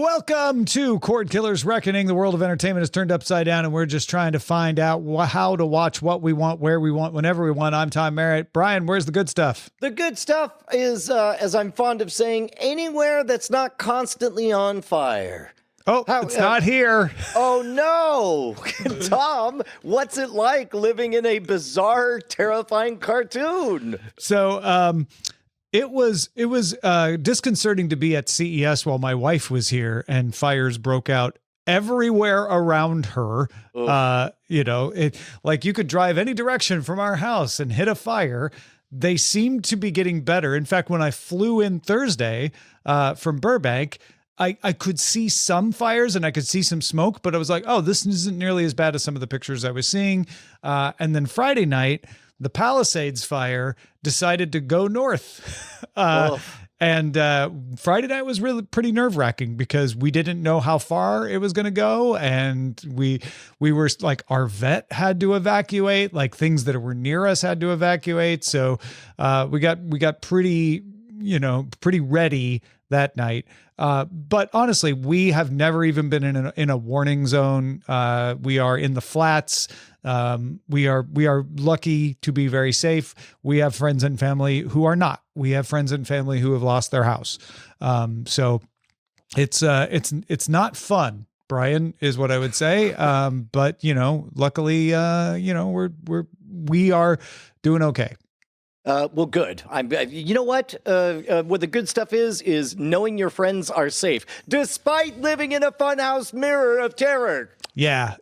Welcome to Cordkillers Reckoning. The world of entertainment is turned upside down, and we're just trying to find out how to watch what we want, where we want, whenever we want. I'm Tom Merritt. Brian, where's the good stuff? The good stuff is, as I'm fond of saying, anywhere that's not constantly on fire. Oh, it's not here. Oh, no. Tom, what's it like living in a bizarre, terrifying cartoon? So, It was disconcerting to be at CES while my wife was here and fires broke out everywhere around her. Like you could drive any direction from our house and hit a fire. They seemed to be getting better. In fact, when I flew in Thursday from Burbank, I could see some fires and I could see some smoke, but I was like, oh, this isn't nearly as bad as some of the pictures I was seeing. And then Friday night, the Palisades fire decided to go north. And Friday night was really pretty nerve-wracking because we didn't know how far it was going to go. And we were like, our vet had to evacuate, like things that were near us had to evacuate. So we got pretty ready that night. But honestly, we have never even been in a warning zone. We are in the flats. We are lucky to be very safe. We have friends and family who are not. We have friends and family who have lost their house. So it's not fun, Brian, is what I would say. But luckily, we are doing okay. Well, good. You know what the good stuff is knowing your friends are safe, despite living in a funhouse mirror of terror. Yeah.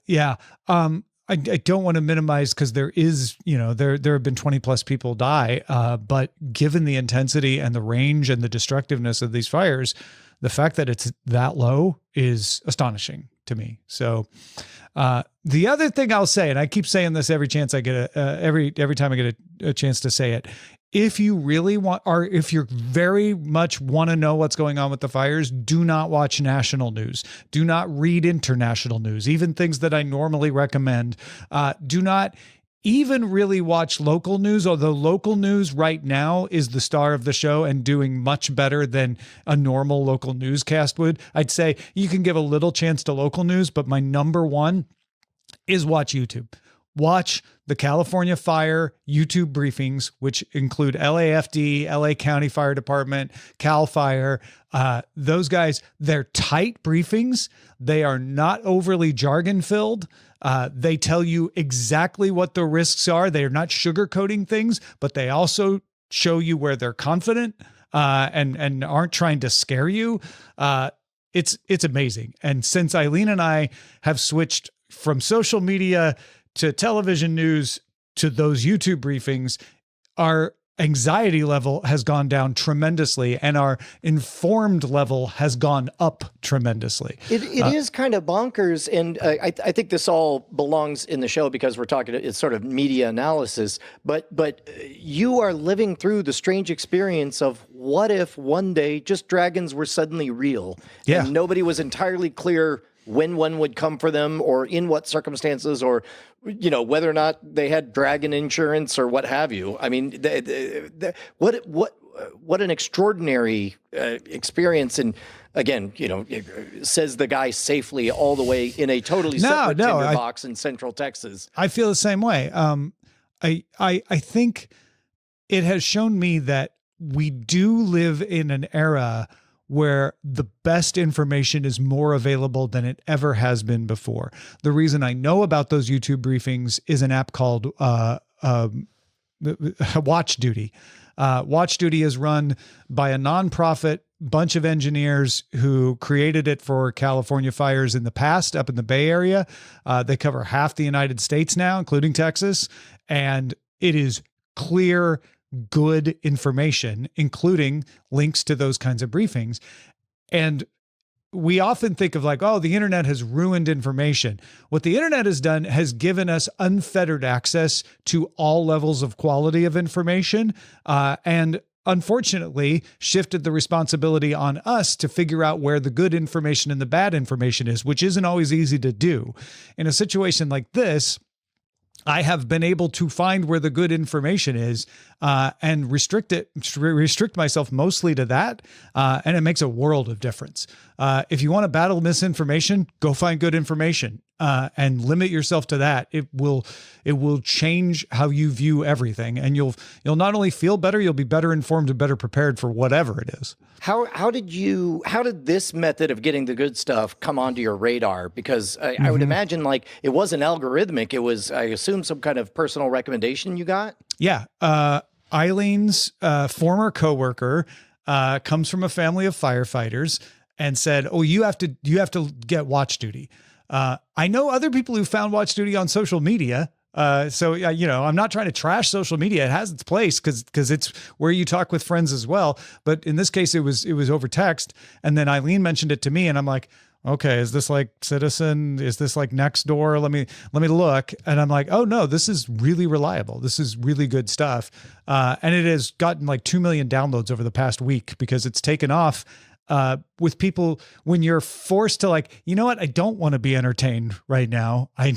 I don't want to minimize because there is, there have been 20 plus people die. But given the intensity and the range and the destructiveness of these fires, the fact that it's that low is astonishing to me. So the other thing I'll say, and I keep saying this every chance I get, every time I get a chance to say it, if you really want, or if you very much want to know what's going on with the fires, do not watch national news. Do not read international news, even things that I normally recommend. Do not even really watch local news, although local news right now is the star of the show and doing much better than a normal local newscast would. I'd say you can give a little chance to local news, but my number one is watch YouTube. Watch the California Fire YouTube briefings, which include LAFD, LA County Fire Department, Cal Fire. Those guys, they're tight briefings. They are not overly jargon filled. They tell you exactly what the risks are. They are not sugarcoating things, but they also show you where they're confident and aren't trying to scare you. It's amazing. And since Eileen and I have switched from social media to television news to those YouTube briefings, our anxiety level has gone down tremendously and our informed level has gone up tremendously. It is kind of bonkers. And I think this all belongs in the show because we're talking, it's sort of media analysis, but you are living through the strange experience of what if one day just dragons were suddenly real and nobody was entirely clear when one would come for them or in what circumstances or, whether or not they had dragon insurance or what have you. I mean, what an extraordinary experience. And again, says the guy safely all the way in a totally separate tinderbox in Central Texas. I feel the same way. I think it has shown me that we do live in an era where the best information is more available than it ever has been before. The reason I know about those YouTube briefings is an app called Watch Duty. Watch Duty is run by a nonprofit bunch of engineers who created it for California fires in the past up in the Bay Area. They cover half the United States now, including Texas. And it is clear, good information, including links to those kinds of briefings. And we often think of like, oh, the internet has ruined information. What the internet has done has given us unfettered access to all levels of quality of information. And unfortunately shifted the responsibility on us to figure out where the good information and the bad information is, which isn't always easy to do. In a situation like this, I have been able to find where the good information is. and restrict myself mostly to that. And it makes a world of difference. If you want to battle misinformation, go find good information. And limit yourself to that. It will change how you view everything, and you'll not only feel better, you'll be better informed and better prepared for whatever it is. How did this method of getting the good stuff come onto your radar? Because I would imagine like it wasn't algorithmic. It was, I assume, some kind of personal recommendation you got. Yeah. Eileen's former coworker comes from a family of firefighters and said, "Oh, you have to get Watch Duty." I know other people who found Watch Duty on social media. So, I'm not trying to trash social media. It has its place because it's where you talk with friends as well. But in this case, it was over text. And then Eileen mentioned it to me and I'm like, okay, is this like Citizen? Is this like Nextdoor? Let me look. And I'm like, oh no, this is really reliable. This is really good stuff. And it has gotten like 2 million downloads over the past week because it's taken off. With people, when you're forced to like, you know what, I don't want to be entertained right now. I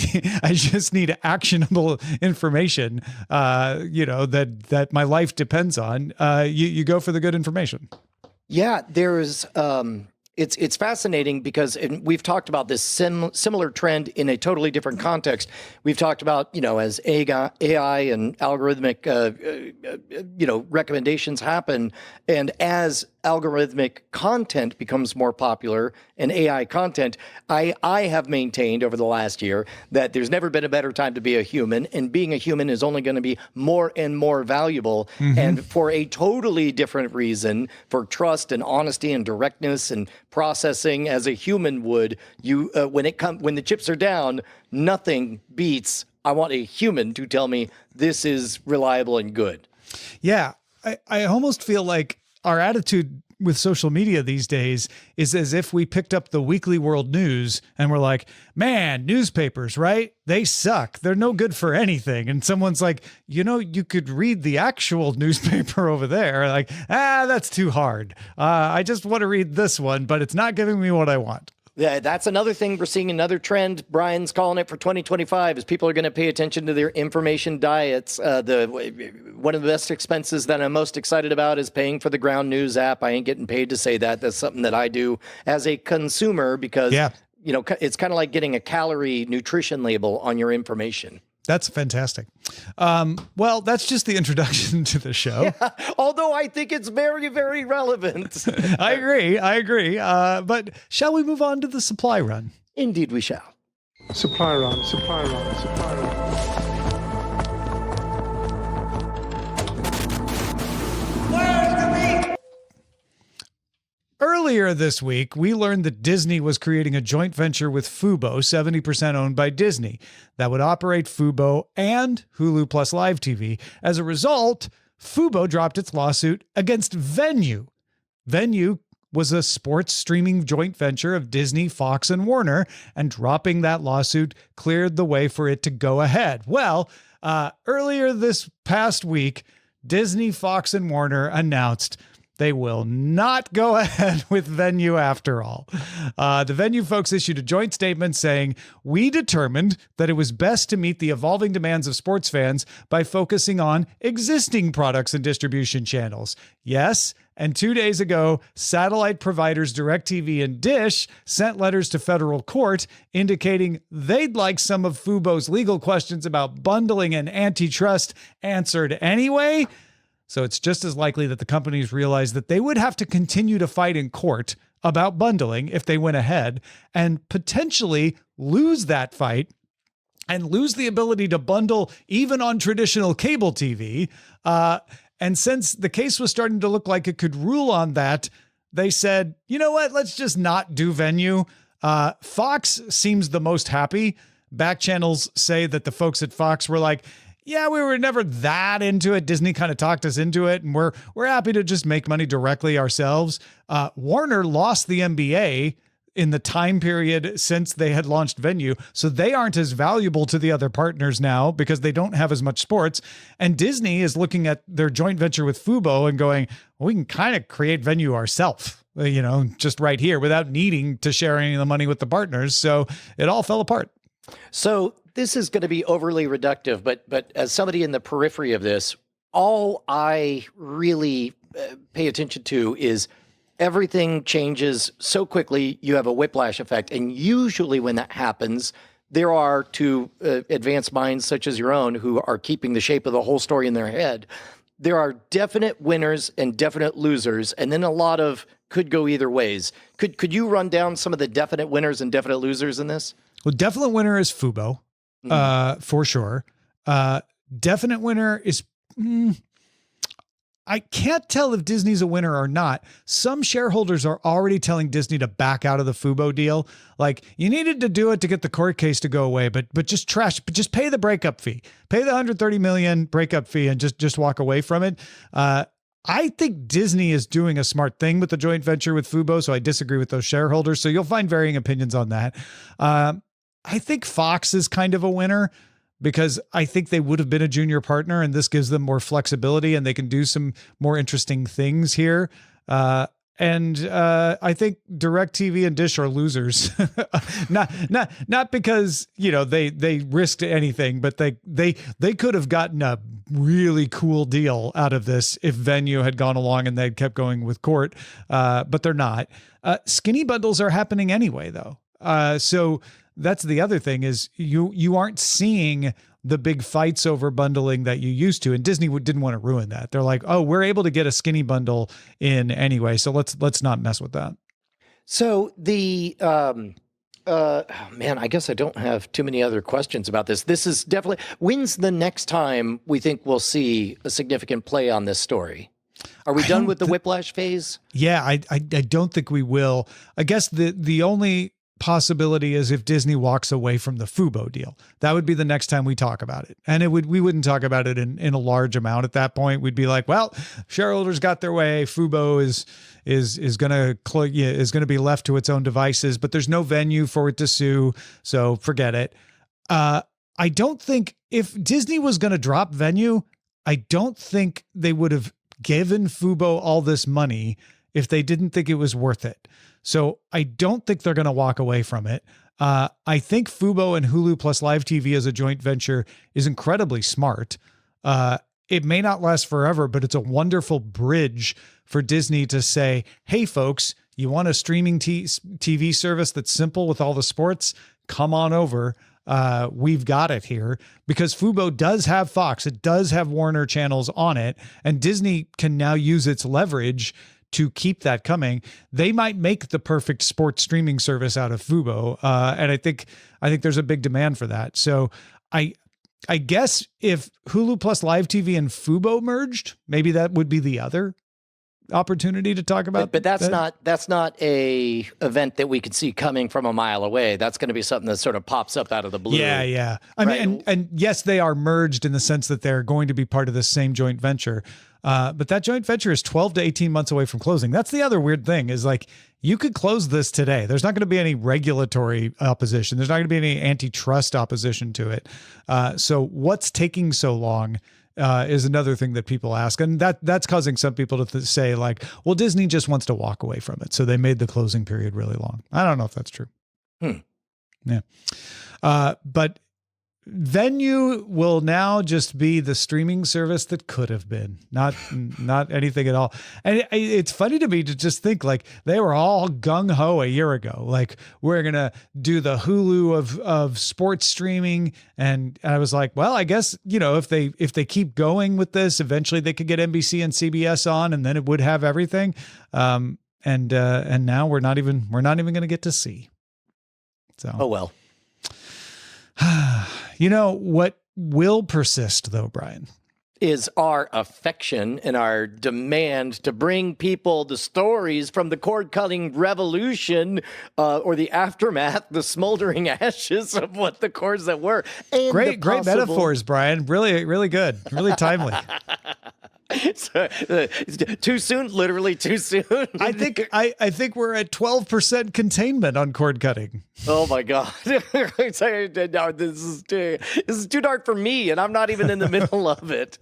just need actionable information, that my life depends on. You go for the good information. Yeah, there's, it's fascinating because we've talked about this similar trend in a totally different context. We've talked about, as AI and algorithmic, recommendations happen, and as algorithmic content becomes more popular and AI content, I have maintained over the last year that there's never been a better time to be a human, and being a human is only going to be more and more valuable. And for a totally different reason, for trust and honesty and directness and processing as a human would, when the chips are down, nothing beats, I want a human to tell me this is reliable and good. Yeah. I almost feel like our attitude with social media these days is as if we picked up the weekly world news and we're like, man, newspapers, right? They suck. They're no good for anything. And someone's like, you could read the actual newspaper over there. Like, that's too hard. I just want to read this one, but it's not giving me what I want. Yeah, that's another thing we're seeing, another trend. Brian's calling it for 2025 is people are going to pay attention to their information diets. One of the best expenses that I'm most excited about is paying for the Ground News app. I ain't getting paid to say that. That's something that I do as a consumer because, it's kind of like getting a calorie nutrition label on your information. That's fantastic. Well, that's just the introduction to the show. Yeah, although I think it's very, very relevant. I agree. But shall we move on to the supply run? Indeed we shall. Supply run. Earlier this week, we learned that Disney was creating a joint venture with Fubo, 70% owned by Disney, that would operate Fubo and Hulu Plus Live TV. As a result, Fubo dropped its lawsuit against Venu. Venu was a sports streaming joint venture of Disney, Fox, and Warner, and dropping that lawsuit cleared the way for it to go ahead. Well, earlier this past week, Disney, Fox, and Warner announced they will not go ahead with Venu after all. The Venu folks issued a joint statement saying, "We determined that it was best to meet the evolving demands of sports fans by focusing on existing products and distribution channels." Yes, and 2 days ago, satellite providers DirecTV and Dish sent letters to federal court indicating they'd like some of Fubo's legal questions about bundling and antitrust answered anyway. So it's just as likely that the companies realized that they would have to continue to fight in court about bundling if they went ahead and potentially lose that fight and lose the ability to bundle even on traditional cable TV. And since the case was starting to look like it could rule on that, they said, you know what, let's just not do Venu. Fox seems the most happy. Back channels say that the folks at Fox were like, yeah, we were never that into it. Disney kind of talked us into it, and we're happy to just make money directly ourselves. Warner lost the NBA in the time period since they had launched Venu, so they aren't as valuable to the other partners now because they don't have as much sports. And Disney is looking at their joint venture with Fubo and going, well, we can kind of create Venu ourselves, just right here without needing to share any of the money with the partners. So it all fell apart. So this is going to be overly reductive, but as somebody in the periphery of this, all I really pay attention to is everything changes so quickly. You have a whiplash effect. And usually when that happens, there are two advanced minds such as your own who are keeping the shape of the whole story in their head. There are definite winners and definite losers, and then a lot of could go either ways. Could you run down some of the definite winners and definite losers in this? Well, definite winner is Fubo, for sure. Definite winner is, I can't tell if Disney's a winner or not. Some shareholders are already telling Disney to back out of the Fubo deal. Like, you needed to do it to get the court case to go away, but just just pay the breakup fee, pay the $130 million breakup fee, and just walk away from it. I think Disney is doing a smart thing with the joint venture with Fubo, so I disagree with those shareholders. So you'll find varying opinions on that. I think Fox is kind of a winner, because I think they would have been a junior partner, and this gives them more flexibility and they can do some more interesting things here. And I think DirecTV and Dish are losers, not because, they risked anything, but they could have gotten a really cool deal out of this if Venu had gone along and they'd kept going with Court, but they're not. Skinny bundles are happening anyway, though. So that's the other thing, is you aren't seeing the big fights over bundling that you used to, and Disney didn't want to ruin that. They're like, oh, we're able to get a skinny bundle in anyway, so let's not mess with that. So the man, I guess I don't have too many other questions about this. This is definitely, when's the next time we think we'll see a significant play on this story? Are we done with the whiplash phase? Yeah, I don't think we will. I guess the only possibility is if Disney walks away from the Fubo deal. That would be the next time we talk about it. And we wouldn't talk about it in a large amount at that point. We'd be like, well, shareholders got their way. Fubo is going to be left to its own devices, but there's no venue for it to sue. So forget it. I don't think, if Disney was going to drop Venu, I don't think they would have given Fubo all this money if they didn't think it was worth it. So I don't think they're going to walk away from it. I think Fubo and Hulu plus Live TV as a joint venture is incredibly smart. It may not last forever, but it's a wonderful bridge for Disney to say, hey, folks, you want a streaming TV service that's simple with all the sports? Come on over. We've got it here, because Fubo does have Fox. It does have Warner channels on it, and Disney can now use its leverage to keep that coming. They might make the perfect sports streaming service out of Fubo. And I think there's a big demand for that. So I guess if Hulu plus Live TV and Fubo merged, maybe that would be the other opportunity to talk about. But that's not a event that we could see coming from a mile away. That's going to be something that sort of pops up out of the blue. Yeah. I mean, and yes, they are merged in the sense that they're going to be part of the same joint venture. But that joint venture is 12 to 18 months away from closing. That's the other weird thing, is like, you could close this today. There's not going to be any regulatory opposition. There's not going to be any antitrust opposition to it. So what's taking so long is another thing that people ask. And that's causing some people to say like, well, Disney just wants to walk away from it, so they made the closing period really long. I don't know if that's true. Yeah. But Venu will now just be the streaming service that could have been, not anything at all. And it's funny to me to just think, like, they were all gung ho a year ago. Like, we're going to do the Hulu of sports streaming. And I was like, well, I guess, if they keep going with this, eventually they could get NBC and CBS on, and then it would have everything. And now we're not even going to get to see. So, oh, well. What will persist, though, Brian, is our affection and our demand to bring people the stories from the cord-cutting revolution, or the aftermath, the smoldering ashes of what the cords that were. And great metaphors, Brian. Really, really good. Really timely. So, too soon, literally too soon. I think we're at 12% containment on cord cutting. Oh my God. No, this is too dark for me, and I'm not even in the middle of it.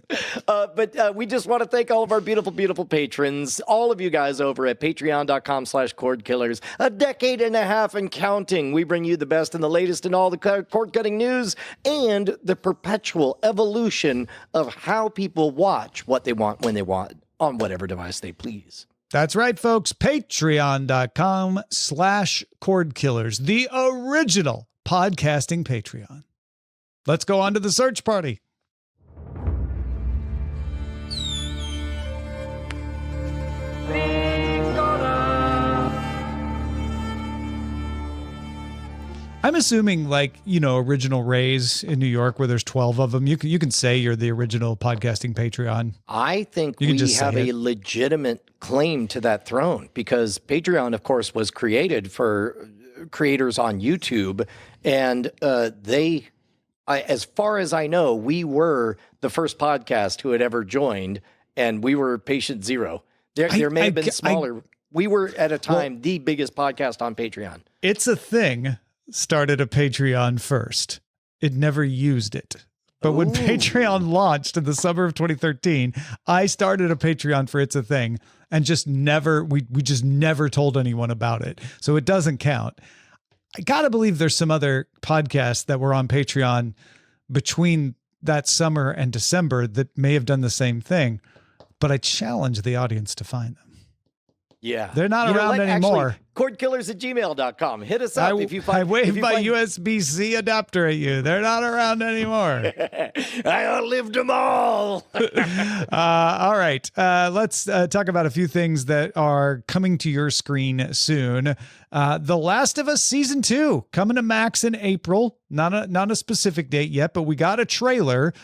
But we just want to thank all of our beautiful, beautiful patrons, all of you guys over at patreon.com/cordkillers. A decade and a half and counting. We bring you the best and the latest in all the cord-cutting news and the perpetual evolution of how people watch what they want when they want on whatever device they please. That's right, folks. Patreon.com/Cordkillers, the original podcasting Patreon. Let's go on to the search party. I'm assuming, like, you know, original Rays in New York, where there's 12 of them. You can say you're the original podcasting Patreon. I think we have a legitimate claim to that throne, because Patreon, of course, was created for creators on YouTube, and as far as I know, we were the first podcast who had ever joined, and we were patient zero. There may have been smaller. We were at a time the biggest podcast on Patreon. It's a Thing started a Patreon first. It never used it. But when Patreon launched in the summer of 2013, I started a Patreon for It's a Thing, and just never, we just never told anyone about it. So it doesn't count. I gotta believe there's some other podcasts that were on Patreon between that summer and December that may have done the same thing, but I challenge the audience to find them. Yeah. They're not around anymore. Cordkillers@gmail.com. Hit us up if you find... I waved my USB-C adapter at you. They're not around anymore. I outlived them all. All right. Let's talk about a few things that are coming to your screen soon. The Last of Us Season 2 coming to Max in April. Not a specific date yet, but we got a trailer.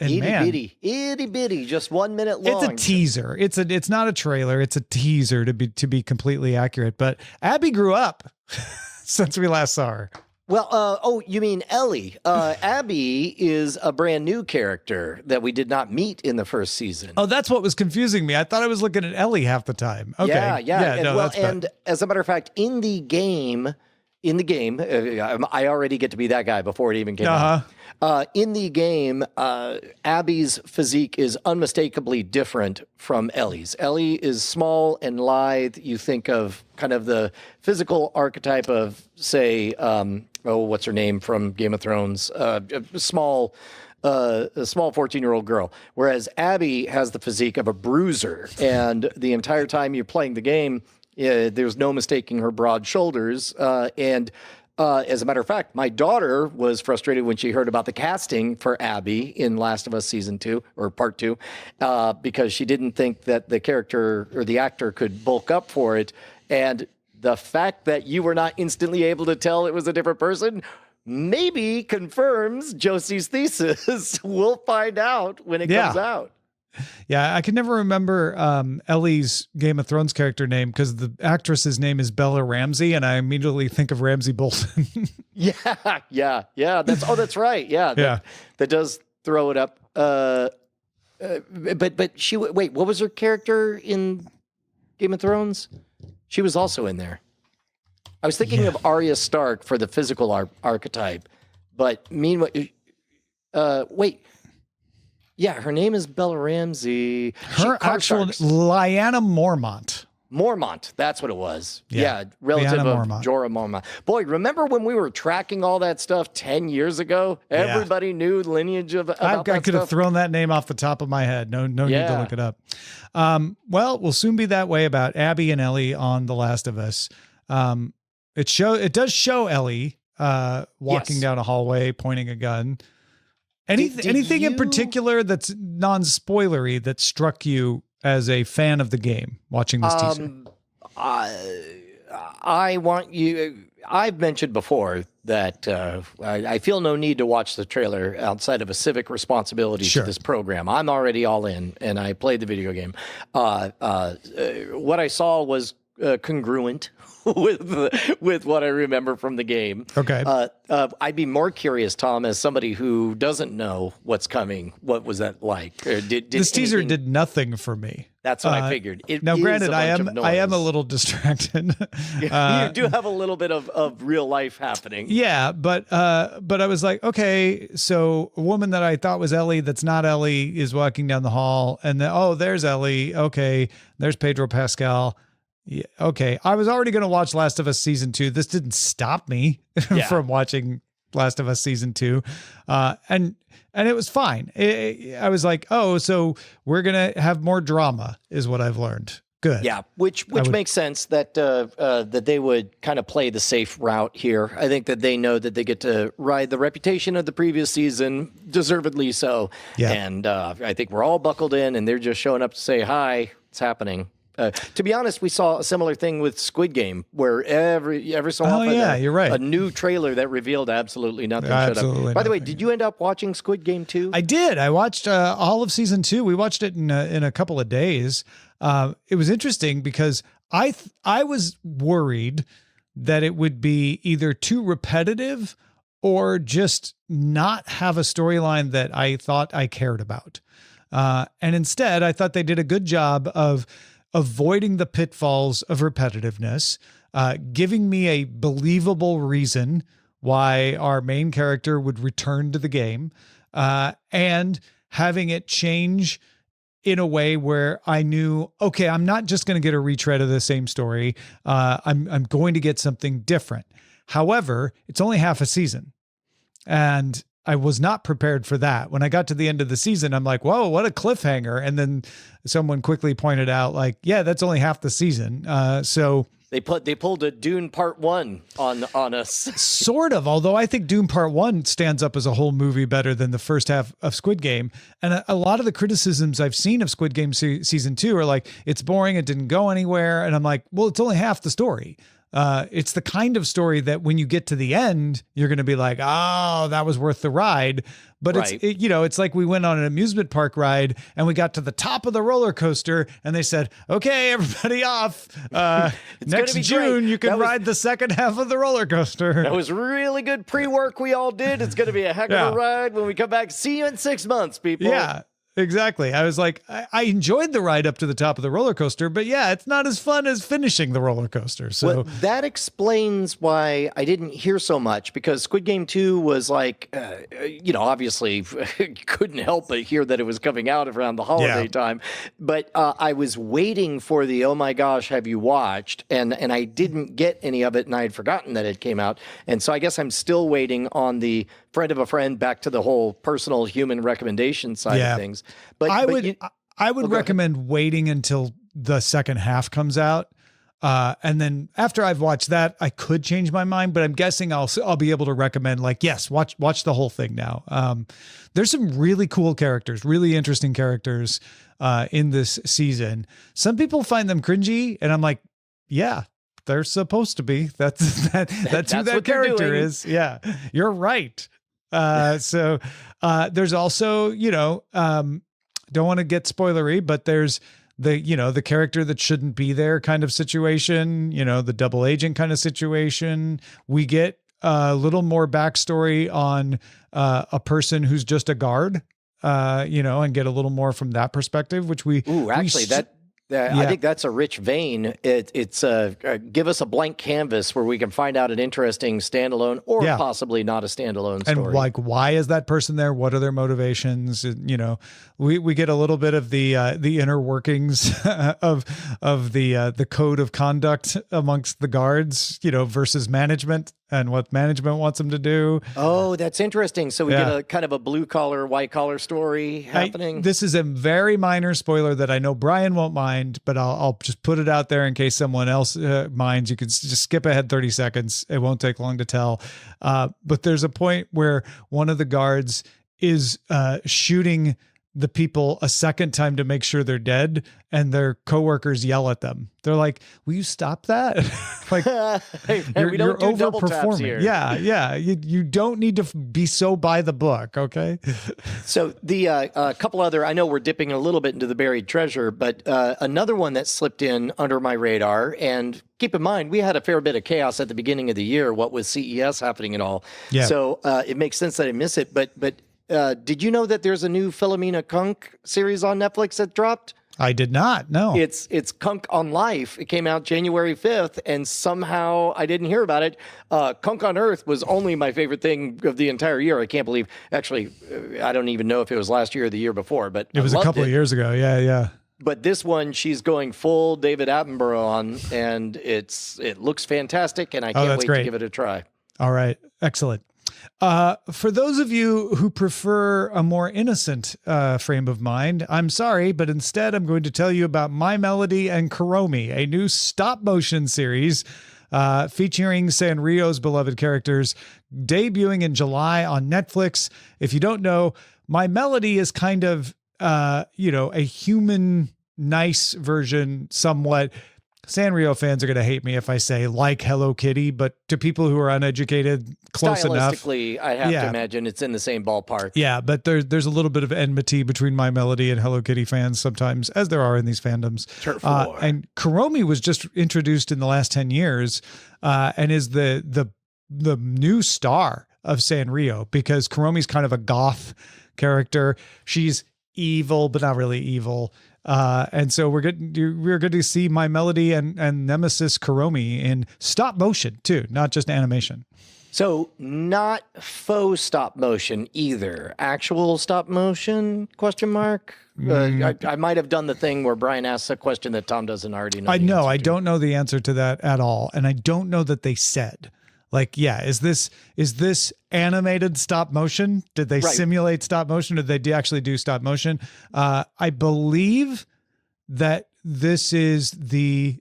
Itty bitty, just 1 minute long. It's a teaser. It's not a trailer. It's a teaser to be completely accurate. But Abby grew up since we last saw her. Well, you mean Ellie? Abby is a brand new character that we did not meet in the first season. Oh, that's what was confusing me. I thought I was looking at Ellie half the time. Okay. Yeah. And as a matter of fact, in the game, I already get to be that guy before it even came out. In the game, Abby's physique is unmistakably different from Ellie's. Ellie is small and lithe. You think of kind of the physical archetype of, say, what's her name from Game of Thrones? A small 14-year-old girl. Whereas Abby has the physique of a bruiser. And the entire time you're playing the game, there's no mistaking her broad shoulders. As a matter of fact, my daughter was frustrated when she heard about the casting for Abby in Last of Us Season 2 or Part 2, because she didn't think that the character or the actor could bulk up for it. And the fact that you were not instantly able to tell it was a different person maybe confirms Josie's thesis. We'll find out when it comes out. Yeah, I can never remember Ellie's Game of Thrones character name because the actress's name is Bella Ramsey, and I immediately think of Ramsey Bolton. Yeah. That's right. Yeah, that does throw it up. But she wait, what was her character in Game of Thrones? She was also in there. I was thinking of Arya Stark for the physical archetype, but meanwhile, wait. Yeah, her name is Bella Ramsey. Her actual Lyanna Mormont. Mormont, that's what it was. Yeah, relative Lyanna of Mormont. Jorah Mormont. Boy, remember when we were tracking all that stuff 10 years ago? Everybody knew lineage of about I could have thrown that name off the top of my head. No need to look it up. Well, we'll soon be that way about Abby and Ellie on The Last of Us. It does show Ellie walking down a hallway, pointing a gun. Anything in particular that's non-spoilery that struck you as a fan of the game watching this teaser? I've mentioned before that I feel no need to watch the trailer outside of a civic responsibility to this program. I'm already all in, and I played the video game. What I saw was congruent with what I remember from the game. Okay. I'd be more curious, Tom, as somebody who doesn't know what's coming. What was that like? Or did this teaser anything- did nothing for me. That's what I figured. It Now, is granted, a I bunch am of noise. I am a little distracted. You do have a little bit of real life happening. Yeah, but I was like, okay, so a woman that I thought was Ellie, that's not Ellie, is walking down the hall, and then there's Ellie. Okay, there's Pedro Pascal. Yeah, okay, I was already going to watch Last of Us season 2. This didn't stop me from watching Last of Us season 2, and it was fine. I was like, oh, so we're gonna have more drama, is what I've learned. Good. Yeah, which makes sense that that they would kind of play the safe route here. I think that they know that they get to ride the reputation of the previous season, deservedly so. Yeah. And I think we're all buckled in, and they're just showing up to say hi. It's happening. To be honest, we saw a similar thing with Squid Game, where every so often, you're right. a new trailer that revealed absolutely nothing showed up. By the way, did you end up watching Squid Game 2? I did. I watched all of season 2. We watched it in a couple of days. It was interesting because I was worried that it would be either too repetitive or just not have a storyline that I thought I cared about. And instead, I thought they did a good job of avoiding the pitfalls of repetitiveness, giving me a believable reason why our main character would return to the game, and having it change in a way where I knew, okay, I'm not just going to get a retread of the same story. I'm going to get something different. However, it's only half a season, and I was not prepared for that. When I got to the end of the season, I'm like, whoa, what a cliffhanger. And then someone quickly pointed out, like, yeah, that's only half the season. So they pulled a Dune Part 1 on us. Sort of, although I think Dune Part 1 stands up as a whole movie better than the first half of Squid Game. And a lot of the criticisms I've seen of Squid Game season 2 are like, it's boring, it didn't go anywhere. And I'm like, well, it's only half the story. It's the kind of story that when you get to the end, you're going to be like, oh, that was worth the ride. But right. It's like we went on an amusement park ride and we got to the top of the roller coaster and they said, okay, everybody off. Next June, you can ride the second half of the roller coaster. That was really good pre-work we all did. It's going to be a heck of a ride when we come back. See you in 6 months, people. Yeah. Exactly. I was like, I enjoyed the ride up to the top of the roller coaster, but yeah, it's not as fun as finishing the roller coaster. So well, that explains why I didn't hear so much, because Squid Game 2 was like, obviously couldn't help but hear that it was coming out around the holiday time. But I was waiting for the, oh my gosh, have you watched? And I didn't get any of it, and I had forgotten that it came out. And so I guess I'm still waiting on the friend of a friend, back to the whole personal human recommendation side of things. But I would recommend waiting until the second half comes out. And then after I've watched that, I could change my mind, but I'm guessing I'll be able to recommend, like, yes, watch the whole thing now. There's some really cool characters, really interesting characters in this season. Some people find them cringy, and I'm like, yeah, they're supposed to be. That's who that character is. Yeah, you're right. So there's also, don't want to get spoilery, but there's the character that shouldn't be there kind of situation, the double agent kind of situation. We get a little more backstory on a person who's just a guard, and get a little more from that perspective, which I think that's a rich vein. It's give us a blank canvas where we can find out an interesting standalone or possibly not a standalone story. And like, why is that person there? What are their motivations? We get a little bit of the inner workings of the code of conduct amongst the guards, versus management and what management wants them to do. Oh, that's interesting. So we get a kind of a blue collar, white collar story happening. This is a very minor spoiler that I know Brian won't mind, but I'll just put it out there in case someone else minds. You can just skip ahead 30 seconds. It won't take long to tell. But there's a point where one of the guards is shooting the people a second time to make sure they're dead, and their coworkers yell at them. They're like, "Will you stop that?" Like, we don't do double taps here. Yeah. You don't need to be so by the book, okay? So the couple other, I know we're dipping a little bit into the buried treasure, but another one that slipped in under my radar, and keep in mind, we had a fair bit of chaos at the beginning of the year, what with CES happening and all. Yeah. So it makes sense that I miss it. But did you know that there's a new Philomena Kunk series on Netflix that dropped? I did not. No. It's Kunk on Life. It came out January 5th, and somehow I didn't hear about it. Kunk on Earth was only my favorite thing of the entire year. I can't believe. Actually, I don't even know if it was last year or the year before, but it was a couple of years ago. Yeah. But this one, she's going full David Attenborough on, and it looks fantastic, and I can't wait to give it a try. All right. Excellent. For those of you who prefer a more innocent frame of mind, I'm sorry, but instead I'm going to tell you about My Melody and Kuromi, a new stop-motion series featuring Sanrio's beloved characters, debuting in July on Netflix. If you don't know, My Melody is kind of, a human, nice version, somewhat. Sanrio fans are going to hate me if I say like Hello Kitty, but to people who are uneducated, close enough. Stylistically, I have to imagine it's in the same ballpark. Yeah, but there's a little bit of enmity between My Melody and Hello Kitty fans sometimes, as there are in these fandoms. And Kuromi was just introduced in the last 10 years and is the new star of Sanrio, because Kuromi's kind of a goth character. She's evil, but not really evil. And so we're good to see My Melody and Nemesis Kuromi in stop motion too, not just animation. So not faux stop motion either. Actual stop motion, question mark? I might have done the thing where Brian asks a question that Tom doesn't already know. I don't know the answer to that at all. And I don't know that they said. Like, is this animated stop motion? Did they simulate stop motion? Or did they actually do stop motion? I believe that this is the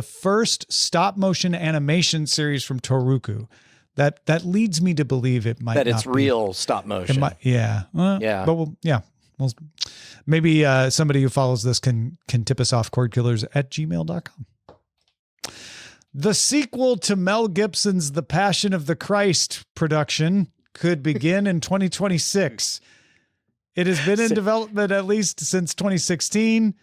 first stop motion animation series from Toruku. That leads me to believe it might that it's real stop motion. Well, maybe somebody who follows this can tip us off, cordkillers@gmail.com. The sequel to Mel Gibson's The Passion of the Christ production could begin in 2026. It has been in development at least since 2016,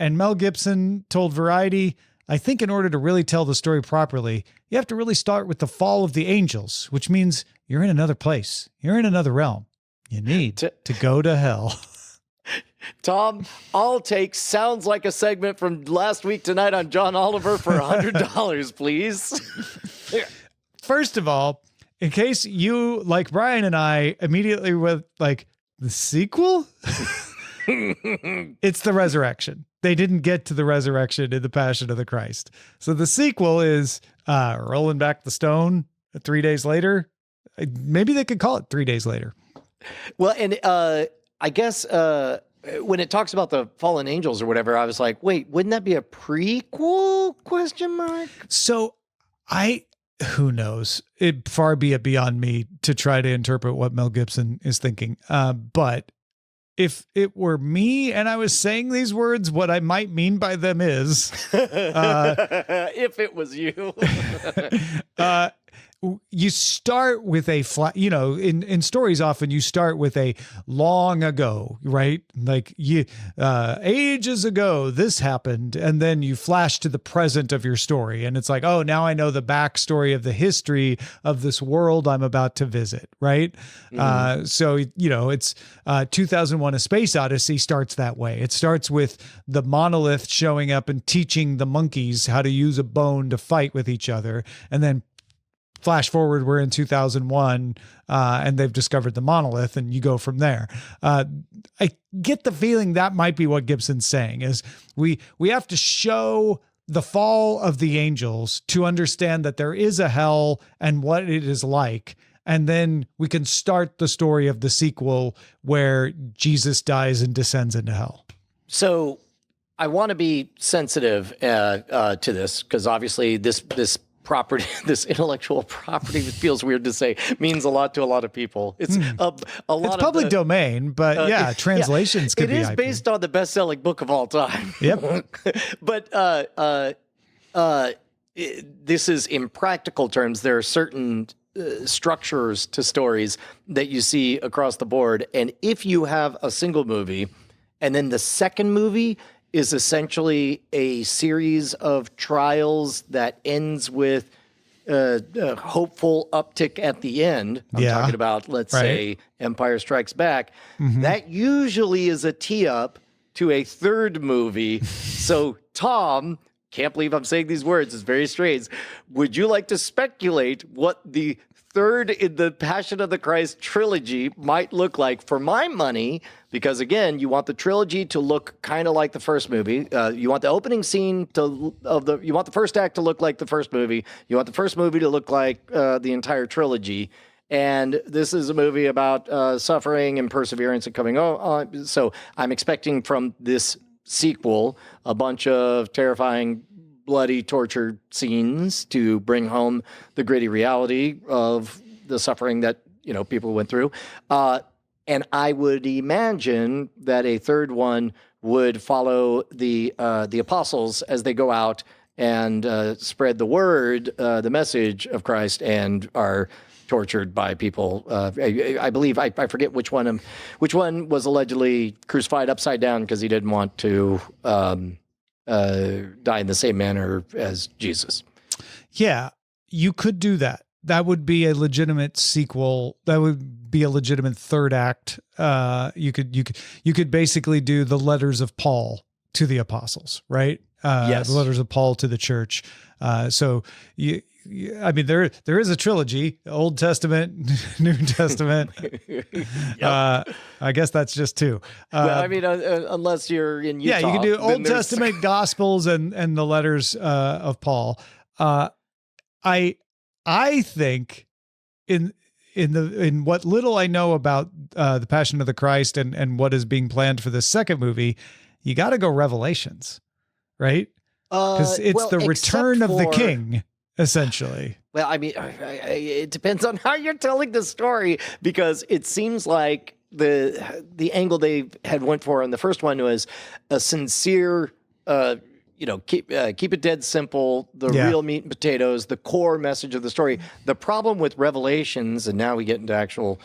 and Mel Gibson told Variety, "I think in order to really tell the story properly, you have to really start with the fall of the angels, which means you're in another place. You're in another realm. You need to go to hell." Tom, I'll take sounds like a segment from last week tonight on John Oliver for $100, please. First of all, in case you, like Brian and I, immediately went like, the sequel? It's the resurrection. They didn't get to the resurrection in The Passion of the Christ. So the sequel is rolling back the stone 3 days later. Maybe they could call it 3 days later. Well, and I guess when it talks about the fallen angels or whatever, I was like, wait, wouldn't that be a prequel? Question mark. So who knows? It far be it beyond me to try to interpret what Mel Gibson is thinking. But if it were me and I was saying these words, what I might mean by them is, if it was you, you start with a flat, in stories, often you start with a long ago, right? Like ages ago, this happened. And then you flash to the present of your story. And it's like, oh, now I know the backstory of the history of this world I'm about to visit. Right. So, it's 2001: A Space Odyssey starts that way. It starts with the monolith showing up and teaching the monkeys how to use a bone to fight with each other. And then flash forward, we're in 2001, and they've discovered the monolith, and you go from there. I get the feeling that might be what Gibson's saying, is we have to show the fall of the angels to understand that there is a hell and what it is like. And then we can start the story of the sequel where Jesus dies and descends into hell. So I want to be sensitive to this, because obviously this property, this intellectual property, it feels weird to say, means a lot to a lot of people. It's a lot It's of public domain, but yeah, translations could be It is IP. based on the best-selling book of all time. Yep. But this is in practical terms. There are certain structures to stories that you see across the board, and if you have a single movie, and then the second movie is essentially a series of trials that ends with a hopeful uptick at the end. I'm talking about, let's say, Empire Strikes Back. That usually is a tee-up to a third movie. So, Tom, can't believe I'm saying these words. It's very strange. Would you like to speculate what the third in the Passion of the Christ trilogy might look like? For my money, because again, you want the trilogy to look kind of like the first movie. You want the opening scene you want the first act to look like the first movie. You want the first movie to look like the entire trilogy. And this is a movie about suffering and perseverance and coming on. So I'm expecting from this sequel a bunch of terrifying, bloody torture scenes to bring home the gritty reality of the suffering that, people went through. And I would imagine that a third one would follow the apostles as they go out and spread the word, the message of Christ, and are tortured by people. I believe I forget which one was allegedly crucified upside down because he didn't want to die in the same manner as Jesus. Yeah, you could do that. That would be a legitimate sequel. That would be a legitimate third act. You could basically do the letters of Paul to the apostles, right? Yes. The letters of Paul to the church. So I mean, there is a trilogy: Old Testament, New Testament. I guess that's just two. Well, I mean, unless you're in Utah. Yeah, you can do Old Testament Gospels and the letters of Paul. I think in what little I know about the Passion of the Christ and what is being planned for the second movie, you got to go Revelations, right? Because it's the return of the King, essentially. Well, I mean, it depends on how you're telling the story, because it seems like the angle they had went for on the first one was a sincere, keep it dead simple, the real meat and potatoes, the core message of the story. The problem with Revelations, and now we get into actual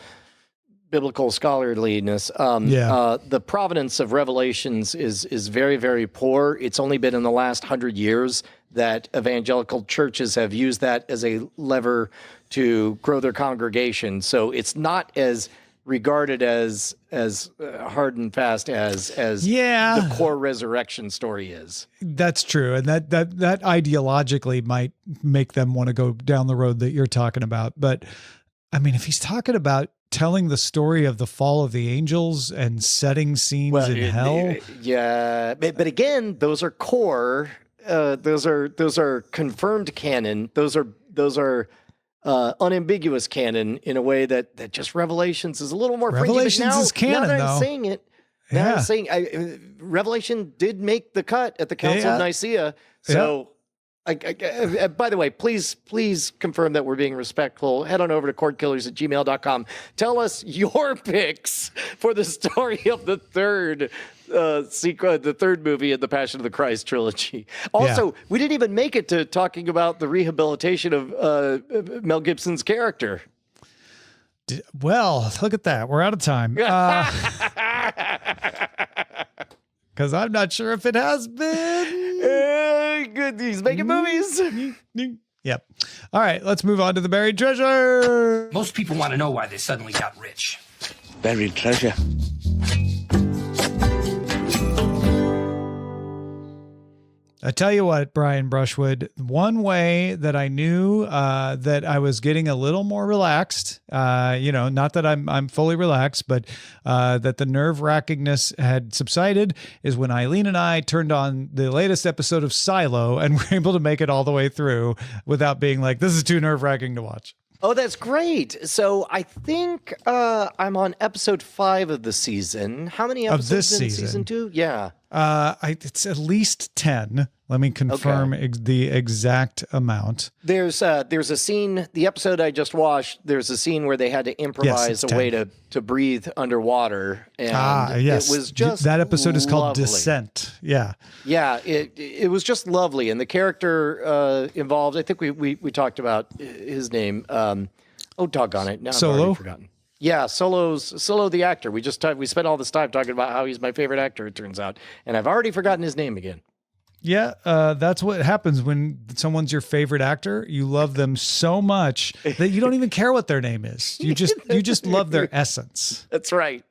biblical scholarliness, the provenance of Revelations is very, very poor. It's only been in the last 100 years that evangelical churches have used that as a lever to grow their congregation. So it's not as regarded as hard and fast as the core resurrection story is. That's true. And that ideologically might make them want to go down the road that you're talking about. But I mean, if he's talking about telling the story of the fall of the angels and setting scenes in hell. Yeah. But again, those are core. Those are confirmed canon. Those are unambiguous canon in a way that just Revelations is a little more fringy. Revelations is canon, now that though. I'm saying it, I'm saying Revelation did make the cut at the Council of Nicaea. So, by the way, please confirm that we're being respectful. Head on over to cordkillers@gmail.com. Tell us your picks for the story of the third sequel, the third movie in the Passion of the Christ trilogy. Also, we didn't even make it to talking about the rehabilitation of Mel Gibson's character. Well, look at that. We're out of time. Because I'm not sure if it has been. Good. He's making movies. Yep. All right, let's move on to the buried treasure. Most people want to know why they suddenly got rich. Buried treasure. I tell you what, Brian Brushwood, one way that I knew that I was getting a little more relaxed, not that I'm fully relaxed, but that the nerve-wrackingness had subsided, is when Eileen and I turned on the latest episode of Silo and were able to make it all the way through without being like, this is too nerve-wracking to watch. Oh, that's great. So I think I'm on episode 5 of the season. How many episodes this in season? season 2? Yeah. It's at least 10. Let me confirm the exact amount. There's a scene, the episode I just watched, there's a scene where they had to improvise a 10. way to breathe underwater. And yes. it was just that episode is called lovely. Descent. Yeah. Yeah, it was just lovely. And the character involved, I think we talked about his name. Doggone it. Now I've already forgotten. Yeah, Solo the actor. We spent all this time talking about how he's my favorite actor, it turns out. And I've already forgotten his name again. Yeah, that's what happens when someone's your favorite actor. You love them so much that you don't even care what their name is. You just love their essence. That's right.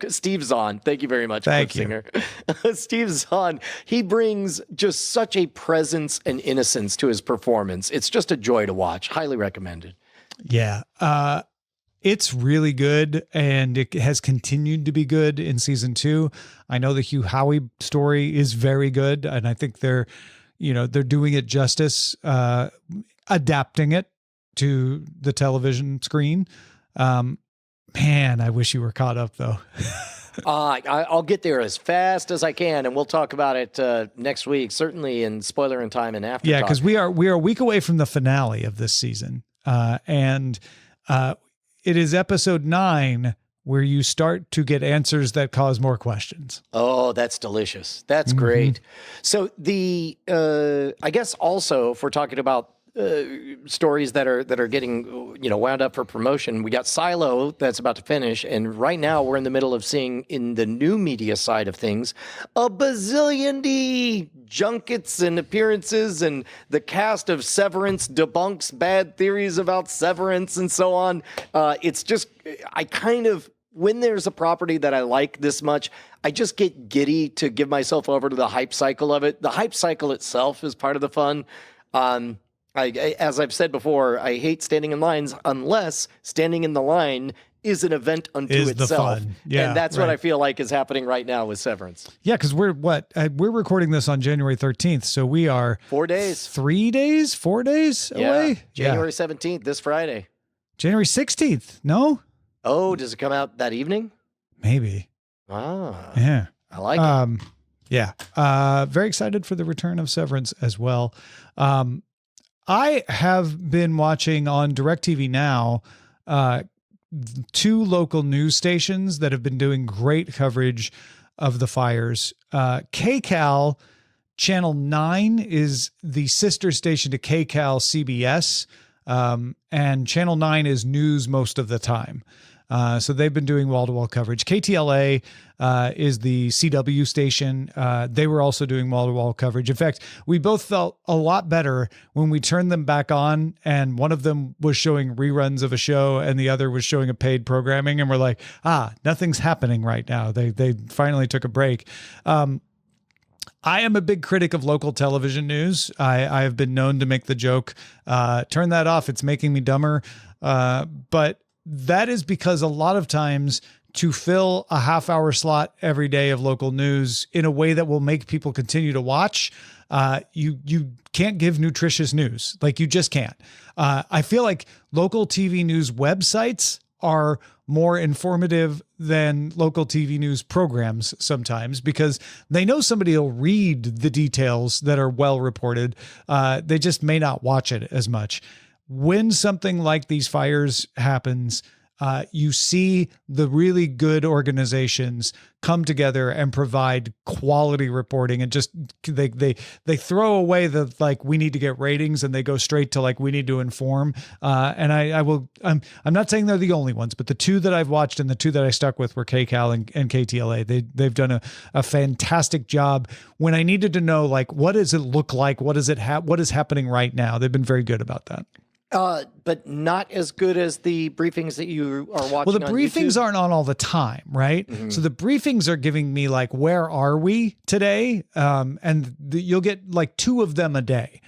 Steve Zahn. Thank you very much. Thank you. Singer. Steve Zahn. He brings just such a presence and innocence to his performance. It's just a joy to watch. Highly recommended. Yeah. It's really good, and it has continued to be good in season 2. I know the Hugh Howey story is very good, and I think they're doing it justice, adapting it to the television screen. Man, I wish you were caught up though. I'll get there as fast as I can, and we'll talk about it next week, certainly in spoiler and time and after. Yeah, because we are a week away from the finale of this season, and it is episode 9 where you start to get answers that cause more questions. Oh, that's delicious. That's great. So I guess also if we're talking about stories that are getting wound up for promotion, we got Silo that's about to finish, and right now we're in the middle of seeing in the new media side of things a bazillion junkets and appearances, and the cast of Severance debunks bad theories about Severance and so on. It's just when there's a property that I like this much, I just get giddy to give myself over to the hype cycle of it. The hype cycle itself is part of the fun. As I've said before, I hate standing in lines unless standing in the line is an event unto itself. The fun. Yeah, and that's what I feel like is happening right now with Severance. Yeah, because we're recording this on January 13th, so we are 4 days. 3 days? 4 days away? January 17th, this Friday. January 16th, no? Oh, does it come out that evening? Maybe. Ah. Yeah. I like it. Yeah. Very excited for the return of Severance as well. I have been watching on DirecTV Now 2 local news stations that have been doing great coverage of the fires. KCAL Channel 9 is the sister station to KCAL CBS, and Channel 9 is news most of the time. So they've been doing wall-to-wall coverage. KTLA is the CW station. They were also doing wall-to-wall coverage. In fact, we both felt a lot better when we turned them back on, and one of them was showing reruns of a show and the other was showing a paid programming, and we're like, nothing's happening right now. They finally took a break. I am a big critic of local television news. I have been known to make the joke, turn that off, it's making me dumber. But that is because a lot of times to fill a half-hour slot every day of local news in a way that will make people continue to watch, you can't give nutritious news. Like, you just can't. I feel like local TV news websites are more informative than local TV news programs sometimes, because they know somebody will read the details that are well reported. They just may not watch it as much. When something like these fires happens, you see the really good organizations come together and provide quality reporting, and just they throw away the like, we need to get ratings, and they go straight to like, we need to inform. And I'm not saying they're the only ones, but the 2 that I've watched and the 2 that I stuck with were KCAL and KTLA. They've done a fantastic job. When I needed to know, like, what does it look like? What is happening right now? They've been very good about that. But not as good as the briefings that you are watching. Well, the briefings aren't on all the time, right? Mm-hmm. So the briefings are giving me like, where are we today? And you'll get like 2 of them a day.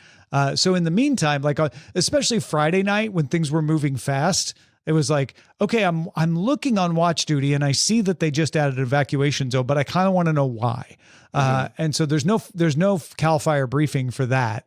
So in the meantime, like especially Friday night when things were moving fast, it was like, okay, I'm looking on Watch Duty and I see that they just added an evacuation zone, but I kind of want to know why. And so there's no CAL FIRE briefing for that.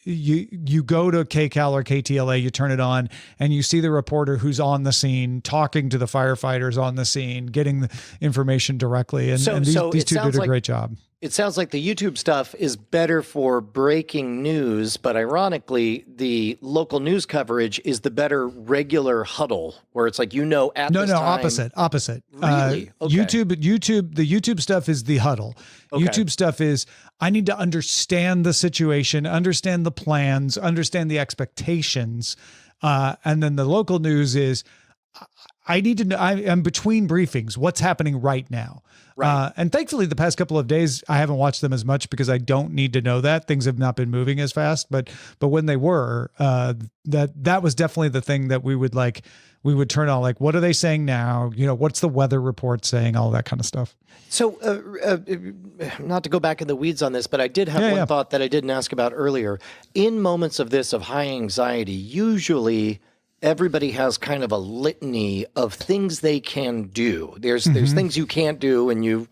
you go to KCAL or KTLA, you turn it on, and you see the reporter who's on the scene, talking to the firefighters on the scene, getting the information directly. And, these two did a great job. It sounds like the YouTube stuff is better for breaking news, but ironically, the local news coverage is the better regular huddle, where it's like, at this time. Opposite. Really? Okay. The YouTube stuff is the huddle. Okay. YouTube stuff is, I need to understand the situation, understand the plans, understand the expectations. And then the local news is, I need to know, I'm between briefings. What's happening right now? Right. And thankfully, the past couple of days, I haven't watched them as much because I don't need to know that. Things have not been moving as fast. But when they were, that was definitely the thing that we would turn on. Like, what are they saying now? What's the weather report saying? All that kind of stuff. So, not to go back in the weeds on this, but I did have one thought that I didn't ask about earlier. In moments of this, of high anxiety, usually everybody has kind of a litany of things they can do. There's things you can't do, and you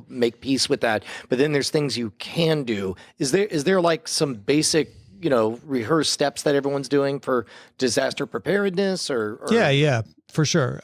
make peace with that. But then there's things you can do. Is there like some basic rehearsed steps that everyone's doing for disaster preparedness or? Yeah, for sure.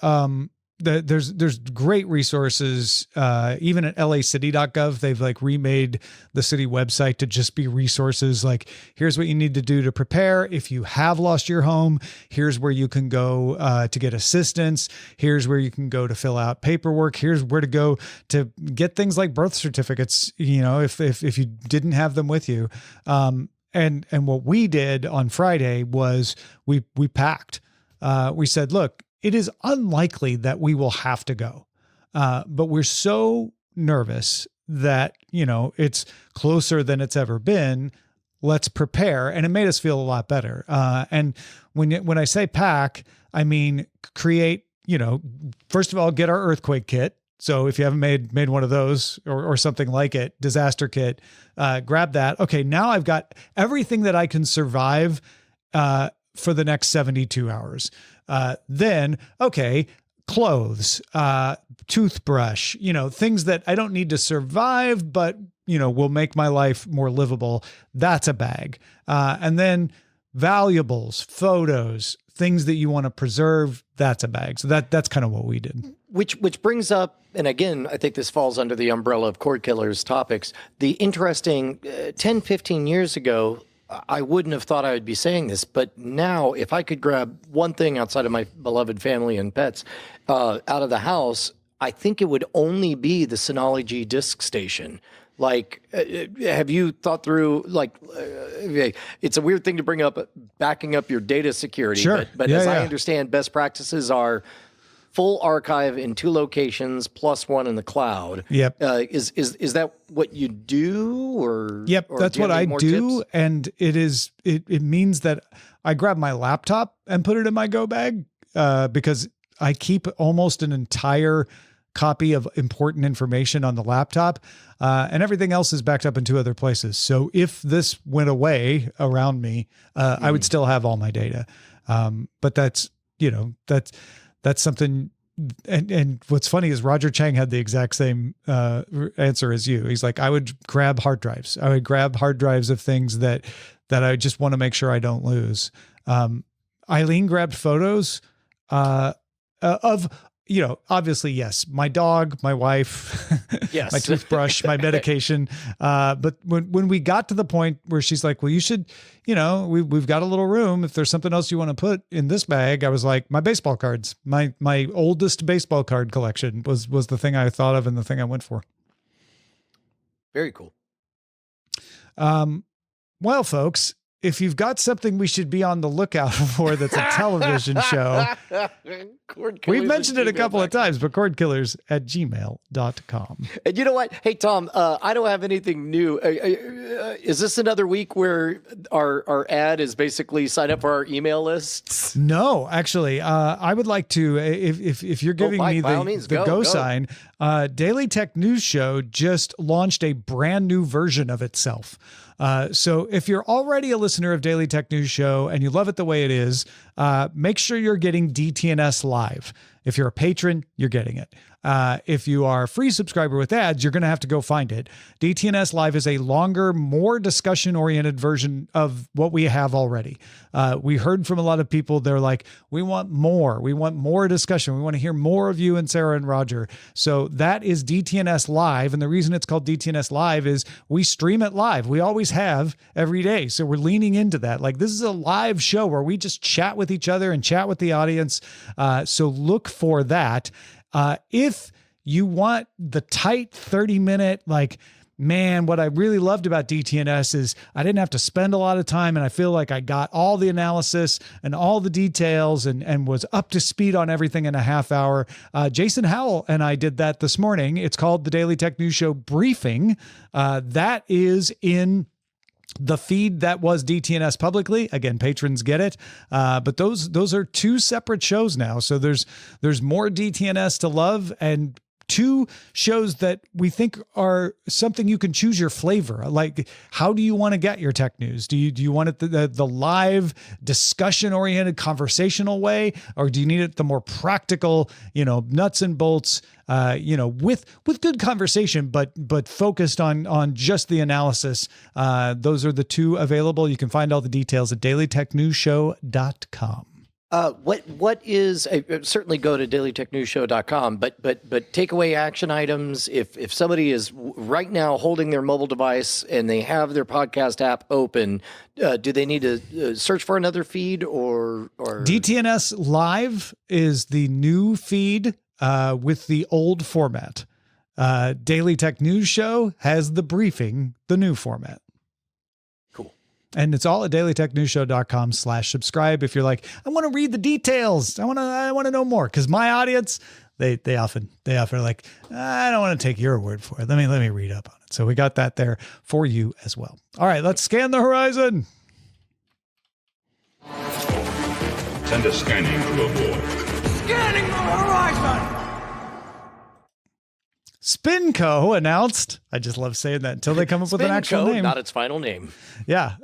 There's great resources, even at lacity.gov. They've remade the city website to just be resources. Like, here's what you need to do to prepare. If you have lost your home, here's where you can go to get assistance. Here's where you can go to fill out paperwork. Here's where to go to get things like birth certificates, if you didn't have them with you. And what we did on Friday was we packed. We said, look, it is unlikely that we will have to go. But we're so nervous that, it's closer than it's ever been. Let's prepare. And it made us feel a lot better. And when I say pack, I mean, create, first of all, get our earthquake kit. So if you haven't made one of those or something like it, disaster kit, grab that. Okay, now I've got everything that I can survive for the next 72 hours. Then, okay, clothes, toothbrush, things that I don't need to survive, but, will make my life more livable. That's a bag. And then valuables, photos, things that you want to preserve, that's a bag. So that's kind of what we did. Which brings up, and again, I think this falls under the umbrella of Cordkillers topics, the interesting 10, 15 years ago, I wouldn't have thought I would be saying this, but now if I could grab one thing outside of my beloved family and pets out of the house, I think it would only be the Synology disk station. Like, have you thought through, it's a weird thing to bring up, backing up your data security. Sure. But as I understand, best practices are full archive in 2 locations plus 1 in the cloud. Yep. Is that what you do, or? Yep, or that's what I do. Tips? And it means that I grab my laptop and put it in my go bag because I keep almost an entire copy of important information on the laptop, and everything else is backed up in 2 other places. So if this went away around me, I would still have all my data. But that's something. And what's funny is Roger Chang had the exact same answer as you. He's like, I would grab hard drives. I would grab hard drives of things that I just want to make sure I don't lose. Eileen grabbed photos of, obviously, yes, my dog, my wife, yes, my toothbrush, my medication. But when we got to the point where she's like, well, you should, we've got a little room. If there's something else you want to put in this bag, I was like, my baseball cards, my oldest baseball card collection was the thing I thought of and the thing I went for. Very cool. Well, folks, if you've got something we should be on the lookout for that's a television show, we've mentioned it a couple of times, but cordkillers@gmail.com. And you know what? Hey, Tom, I don't have anything new. Is this another week where our ad is basically sign up for our email lists? No, actually, I would like to, if you're giving me the go sign, Daily Tech News Show just launched a brand new version of itself. So if you're already a listener of Daily Tech News Show and you love it the way it is, make sure you're getting DTNS Live. If you're a patron, you're getting it. If you are a free subscriber with ads, you're going to have to go find it. DTNS Live is a longer, more discussion-oriented version of what we have already. We heard from a lot of people. They're like, we want more. We want more discussion. We want to hear more of you and Sarah and Roger. So that is DTNS Live. And the reason it's called DTNS Live is we stream it live. We always have every day. So we're leaning into that. Like, this is a live show where we just chat with each other and chat with the audience. So look for that. If you want the tight 30-minute, like, man, what I really loved about DTNS is I didn't have to spend a lot of time, and I feel like I got all the analysis and all the details and was up to speed on everything in a half hour. Jason Howell and I did that this morning. It's called the Daily Tech News Show Briefing. That is in the feed that was DTNS publicly. Again, patrons get it. But those are two separate shows now. So there's more DTNS to love, and two shows that we think are something you can choose your flavor. Like, how do you want to get your tech news? Do you want it the live discussion-oriented conversational way, or do you need it the more practical, nuts and bolts, with good conversation, but focused on just the analysis? Those are the two available. You can find all the details at dailytechnewsshow.com. What is certainly go to dailytechnewsshow.com, but takeaway action items. If somebody is right now holding their mobile device and they have their podcast app open, do they need to search for another feed or DTNS Live is the new feed with the old format. Daily Tech News Show has the briefing, the new format. And it's all at dailytechnewsshow.com/subscribe. If you're like, I want to read the details, I want to know more, because my audience, they often are like, I don't want to take your word for it. Let me read up on it. So we got that there for you as well. All right, let's scan the horizon. Send a scanning to abort. Scanning the horizon! Spinco announced, I just love saying that until they come up with an actual name. Not its final name. Yeah,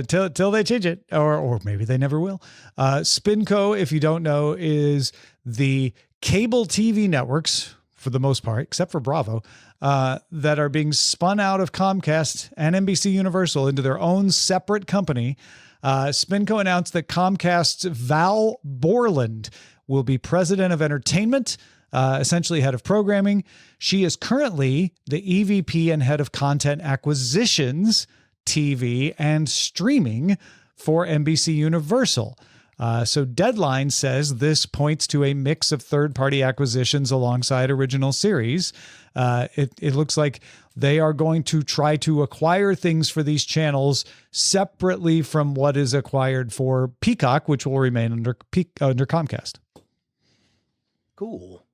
till they change it, or maybe they never will. Spinco, if you don't know, is the cable TV networks, for the most part, except for Bravo, that are being spun out of Comcast and NBC Universal into their own separate company. Spinco announced that Comcast's Val Borland will be president of entertainment, essentially head of programming. She is currently the EVP and head of content acquisitions, TV, and streaming for NBC Universal. So Deadline says this points to a mix of third-party acquisitions alongside original series. It looks like they are going to try to acquire things for these channels separately from what is acquired for Peacock, which will remain under Comcast. Cool.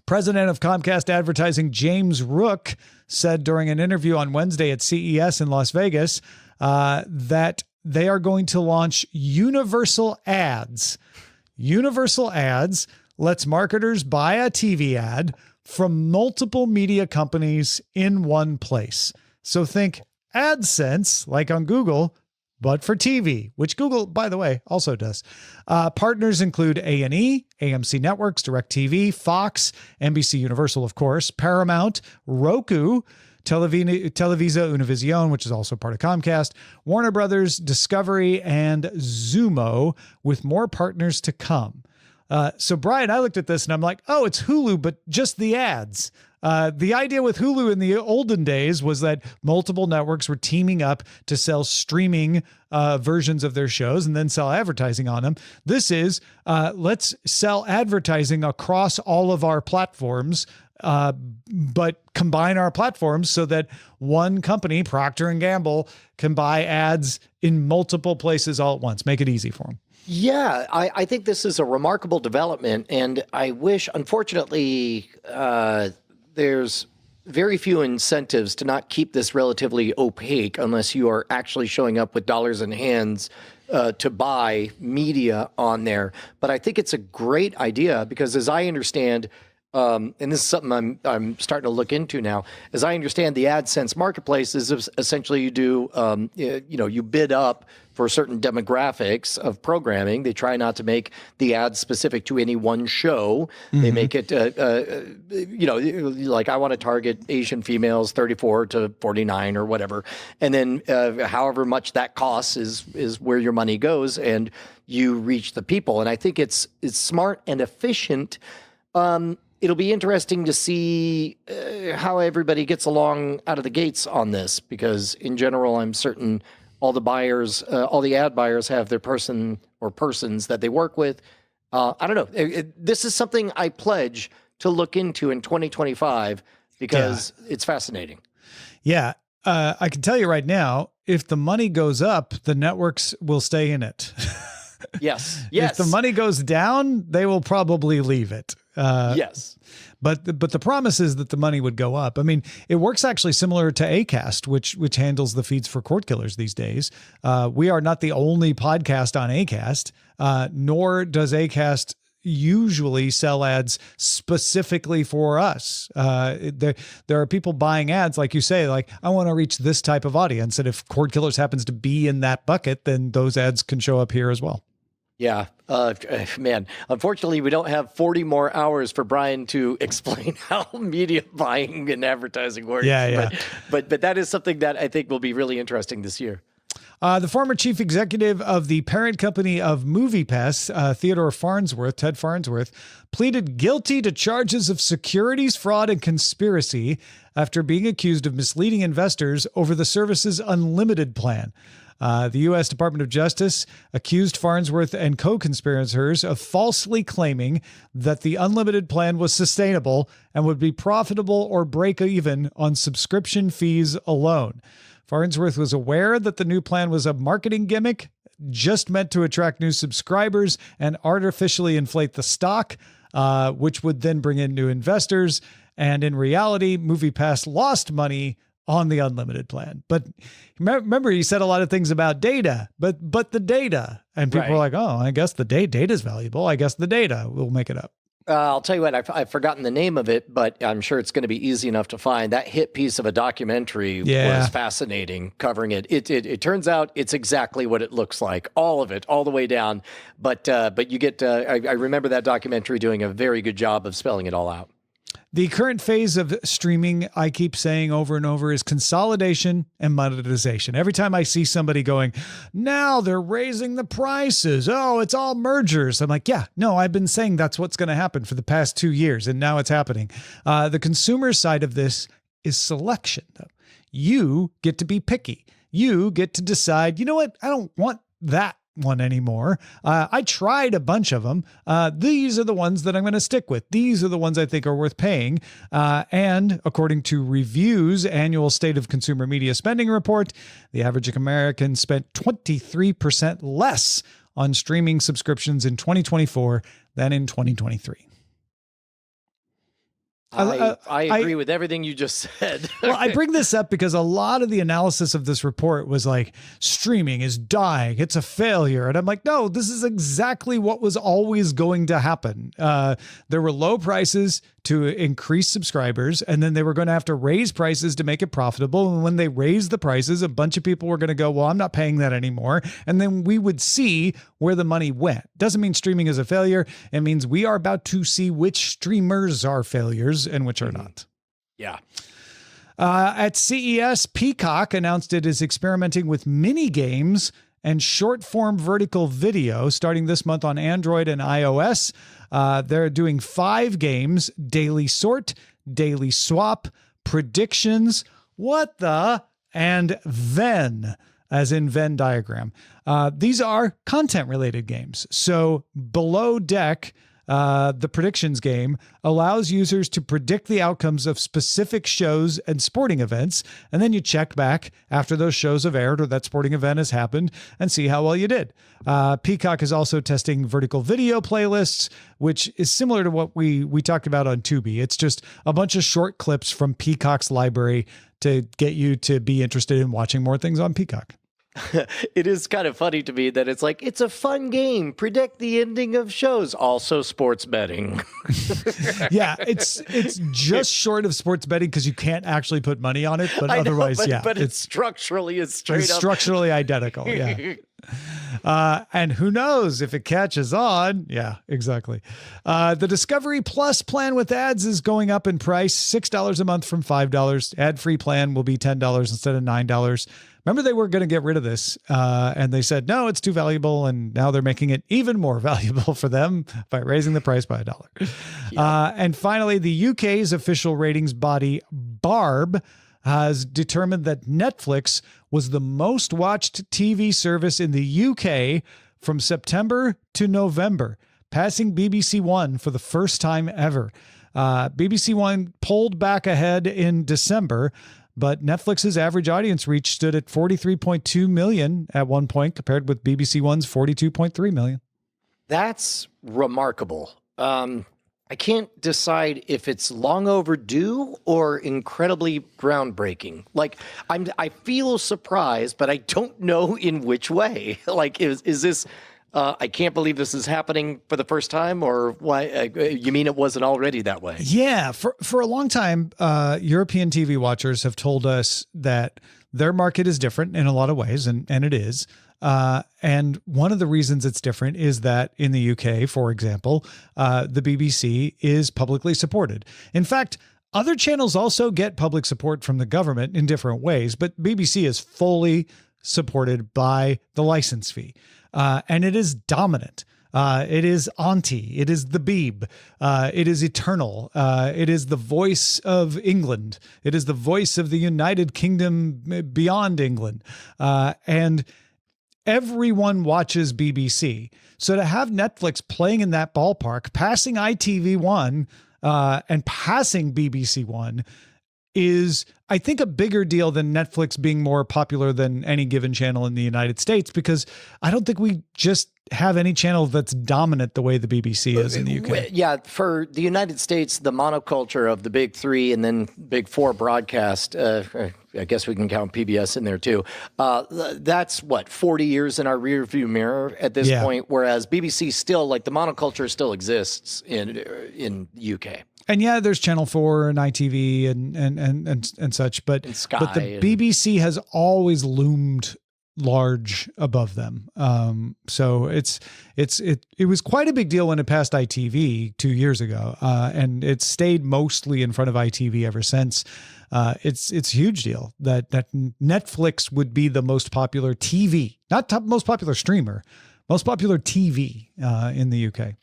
President of Comcast Advertising, James Rook, said during an interview on Wednesday at CES in Las Vegas that they are going to launch Universal Ads. Universal Ads lets marketers buy a TV ad from multiple media companies in one place. So think AdSense, like on Google, but for TV, which Google, by the way, also does. Partners include A&E, AMC Networks, DirecTV, Fox, NBC Universal, of course, Paramount, Roku, Televisa Univision, which is also part of Comcast, Warner Brothers, Discovery, and Zumo, with more partners to come. So Brian, I looked at this and I'm like, oh, it's Hulu, but just the ads. The idea with Hulu in the olden days was that multiple networks were teaming up to sell streaming versions of their shows and then sell advertising on them. This is, let's sell advertising across all of our platforms, but combine our platforms so that one company, Procter & Gamble, can buy ads in multiple places all at once. Make it easy for them. Yeah, I think this is a remarkable development, and I wish, unfortunately, there's very few incentives to not keep this relatively opaque unless you are actually showing up with dollars in hands to buy media on there. But I think it's a great idea because, as I understand, and this is something I'm starting to look into now. As I understand, the AdSense marketplace is essentially you do, you bid up for certain demographics of programming. They try not to make the ads specific to any one show. They make it, like I want to target Asian females 34 to 49 or whatever. And then however much that costs is where your money goes, and you reach the people. And I think it's smart and efficient. It'll be interesting to see how everybody gets along out of the gates on this, because in general, I'm certain all the buyers, all the ad buyers have their person or persons that they work with. I don't know. This is something I pledge to look into in 2025 because it's fascinating. Yeah. I can tell you right now, if the money goes up, the networks will stay in it. Yes. If the money goes down, they will probably leave it. Yes. But the promise is that the money would go up. I mean, it works actually similar to Acast, which handles the feeds for Cordkillers these days. We are not the only podcast on Acast, nor does Acast usually sell ads specifically for us. There are people buying ads, like you say, like, I want to reach this type of audience. And if Cordkillers happens to be in that bucket, then those ads can show up here as well. Yeah, man, unfortunately, we don't have 40 more hours for Brian to explain how media buying and advertising works. Yeah. But that is something that I think will be really interesting this year. The former chief executive of the parent company of MoviePass, Ted Farnsworth, pleaded guilty to charges of securities fraud and conspiracy after being accused of misleading investors over the service's unlimited plan. The U.S. Department of Justice accused Farnsworth and co-conspirators of falsely claiming that the unlimited plan was sustainable and would be profitable or break even on subscription fees alone. Farnsworth was aware that the new plan was a marketing gimmick just meant to attract new subscribers and artificially inflate the stock, which would then bring in new investors. And in reality, MoviePass lost money on the unlimited plan. But remember, he said a lot of things about data, but the data, and people were like, oh, I guess the data is valuable. I guess the data will make it up. I'll tell you what, I've forgotten the name of it, but I'm sure it's going to be easy enough to find. That hit piece of a documentary was fascinating, covering it. It turns out it's exactly what it looks like, all of it, all the way down. But you get, I remember that documentary doing a very good job of spelling it all out. The current phase of streaming, I keep saying over and over, is consolidation and monetization. Every time I see somebody going, now they're raising the prices. Oh, it's all mergers. I'm like, yeah, no, I've been saying that's what's going to happen for the past 2 years, and now it's happening. The consumer side of this is selection, though. You get to be picky. You get to decide, you know what? I don't want that one anymore. I tried a bunch of them. These are the ones that I'm going to stick with. These are the ones I think are worth paying. And according to Review's annual State of Consumer Media Spending Report, the average American spent 23% less on streaming subscriptions in 2024 than in 2023. I agree with everything you just said. Well, I bring this up because a lot of the analysis of this report was like, streaming is dying. It's a failure. And I'm like, no, this is exactly what was always going to happen. There were low prices to increase subscribers, and then they were going to have to raise prices to make it profitable. And when they raised the prices, a bunch of people were going to go, well, I'm not paying that anymore. And then we would see where the money went. Doesn't mean streaming is a failure. It means we are about to see which streamers are failures and which are not. Yeah. At CES, Peacock announced it is experimenting with mini games and short-form vertical video starting this month on Android and iOS. They're doing 5 games: Daily Sort, Daily Swap, Predictions, and Venn, as in Venn diagram. These are content-related games. So Below Deck, the predictions game, allows users to predict the outcomes of specific shows and sporting events, and then you check back after those shows have aired or that sporting event has happened and see how well you did. Peacock is also testing vertical video playlists, which is similar to what we talked about on Tubi. It's just a bunch of short clips from Peacock's library to get you to be interested in watching more things on Peacock. It is kind of funny to me that it's like, it's a fun game. Predict the ending of shows. Also sports betting. Yeah, it's just short of sports betting because you can't actually put money on it, but otherwise, yeah. But it's structurally is straight it's up. structurally identical, yeah. And who knows if it catches on? Yeah, exactly. The Discovery Plus plan with ads is going up in price, $6 a month from $5. Ad-free plan will be $10 instead of $9. Remember, they were going to get rid of this, and they said, no, it's too valuable, and now they're making it even more valuable for them by raising the price by $1. Yeah. And finally, the UK's official ratings body, Barb, has determined that Netflix was the most watched TV service in the UK from September to November, passing BBC One for the first time ever. BBC One pulled back ahead in December, but Netflix's average audience reach stood at 43.2 million at one point, compared with BBC One's 42.3 million. That's remarkable. I can't decide if it's long overdue or incredibly groundbreaking. Like, I feel surprised, but I don't know in which way. Like, is this? I can't believe this is happening for the first time, or why? You mean it wasn't already that way? Yeah, for a long time, European TV watchers have told us that their market is different in a lot of ways, and it is. And one of the reasons it's different is that in the UK, for example, the BBC is publicly supported. In fact, other channels also get public support from the government in different ways, but BBC is fully supported by the license fee. And it is dominant. It is Auntie. It is the Beeb. It is eternal. It is the voice of England. It is the voice of the United Kingdom beyond England. And everyone watches BBC. So to have Netflix playing in that ballpark, passing ITV1 and passing BBC One is, I think, a bigger deal than Netflix being more popular than any given channel in the United States, because I don't think we just have any channel that's dominant the way the BBC is in the UK. Yeah, for the United States, the monoculture of the big three and then big four broadcast, I guess we can count PBS in there too. That's what, 40 years in our rearview mirror at this point, whereas BBC still, like, the monoculture still exists in UK. And yeah, there's Channel 4 and ITV and such, but the BBC has always loomed large above them. So it was quite a big deal when it passed ITV 2 years ago, and it's stayed mostly in front of ITV ever since. It's a huge deal that Netflix would be the most popular TV, not most popular streamer, most popular TV in the UK.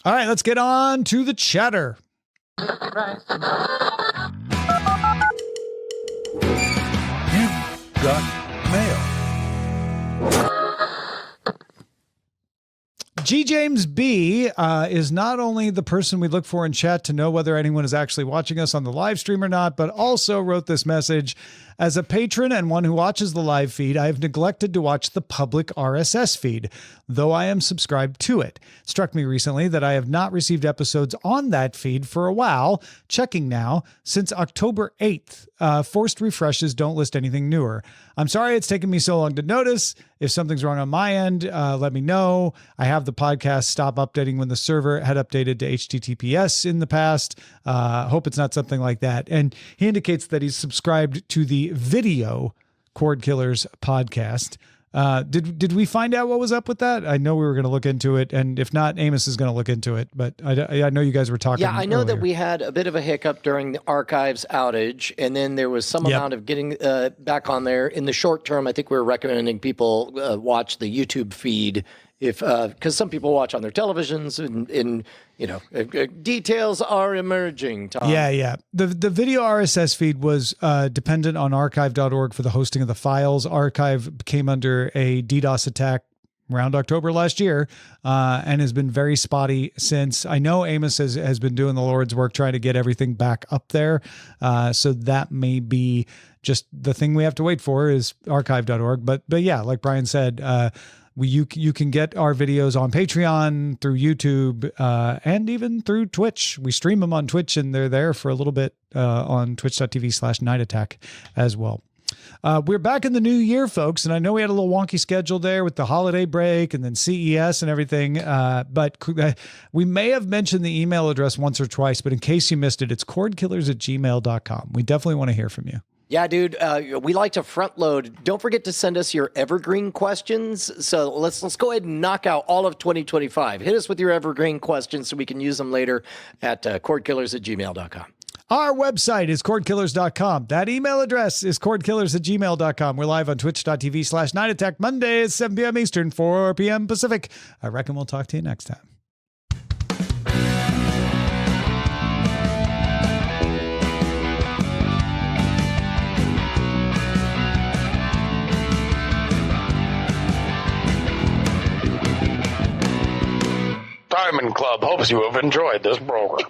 All right, let's get on to the chatter. You've got mail. G. James B. Is not only the person we look for in chat to know whether anyone is actually watching us on the live stream or not, but also wrote this message. As a patron and one who watches the live feed, I have neglected to watch the public RSS feed, though I am subscribed to it. It struck me recently that I have not received episodes on that feed for a while. Checking now, since October 8th. Forced refreshes don't list anything newer. I'm sorry it's taken me so long to notice. If something's wrong on my end, let me know. I have the podcast stop updating when the server had updated to HTTPS in the past. Hope it's not something like that. And he indicates that he's subscribed to the video Cordkillers podcast. Did we find out what was up with that? I know we were going to look into it, and if not, Amos is going to look into it. But I know you guys were talking. Yeah, I know earlier. that we had a bit of a hiccup during the archives outage, and then there was some amount of getting back on there. In the short term, I think we were recommending people watch the YouTube feed, if because some people watch on their televisions, and details are emerging, Tom. Yeah. The video RSS feed was dependent on archive.org for the hosting of the files. Archive came under a DDoS attack around October last year, and has been very spotty since. I know Amos has been doing the Lord's work trying to get everything back up there. So that may be just the thing we have to wait for is archive.org. But yeah, like Brian said, you can get our videos on Patreon, through YouTube, and even through Twitch. We stream them on Twitch, and they're there for a little bit on twitch.tv/nightattack as well. We're back in the new year, folks, and I know we had a little wonky schedule there with the holiday break and then CES and everything, but we may have mentioned the email address once or twice, but in case you missed it, it's cordkillers@gmail.com. We definitely want to hear from you. Yeah, dude, we like to front load. Don't forget to send us your evergreen questions. So let's go ahead and knock out all of 2025. Hit us with your evergreen questions so we can use them later at cordkillers@gmail.com. Our website is cordkillers.com. That email address is cordkillers@gmail.com. We're live on twitch.tv/Night Attack Mondays, 7 p.m. Eastern, 4 p.m. Pacific. I reckon we'll talk to you next time. Diamond Club hopes you have enjoyed this program.